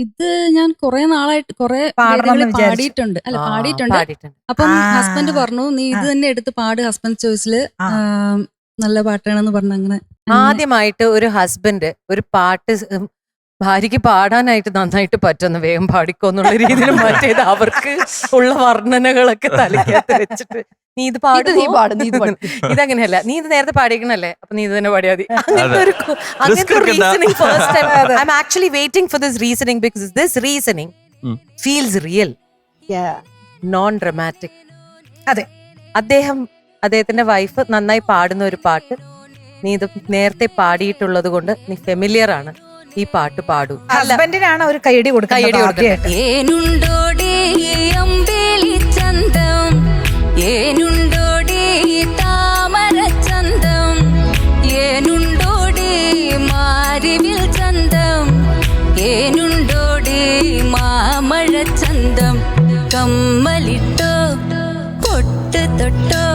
ഇത് ഞാൻ കുറെ നാളായിട്ട് കുറെ പാടിയിട്ടുണ്ട്. അപ്പം ഹസ്ബൻഡ് പറഞ്ഞു നീ ഇത് തന്നെ എടുത്ത് പാട് ഹസ്ബൻഡ് ചോയ്സില് നല്ല പാട്ടാണെന്ന് പറഞ്ഞു. അങ്ങനെ ആദ്യമായിട്ട് ഒരു ഹസ്ബൻഡ് ഒരു പാട്ട് ഭാര്യയ്ക്ക് പാടാനായിട്ട് നന്നായിട്ട് പറ്റുന്ന വേഗം പാടിക്കോന്നുള്ള രീതിയിൽ മറ്റേത് അവർക്ക് ഉള്ള വർണ്ണനകളൊക്കെ തലയ്ക്കകത്ത് വെച്ചിട്ട് നീ ഇത് പാടും ഇതങ്ങനെയല്ല, നീ ഇത് നേരത്തെ പാടിക്കണല്ലേ, അപ്പൊ നീ ഇത് തന്നെ പാടിയാ മതി. അങ്ങനത്തെ reasoning first time I M actually waiting for this reasoning because this reasoning feels real, non dramatic. അതെ, അദ്ദേഹത്തിന്റെ വൈഫ് നന്നായി പാടുന്ന ഒരു പാട്ട് നീ ഇത് നേരത്തെ പാടിയിട്ടുള്ളത് കൊണ്ട് നീ ഫെമിലിയർ ആണ്, ഈ പാട്ട് പാടൂ. ഹസ്ബൻഡിനാണ് ഒരു കൈയടി കൊടുക്കുന്നത്. ഏനുണ്ടോടി താമര ചന്തം, ഏനുണ്ടോടി മാരിവിൽ ചന്തം, ഏനുണ്ടോടി മാമഴ ചന്തം, കമ്മലിട്ടോ പൊട്ട് തൊട്ടോ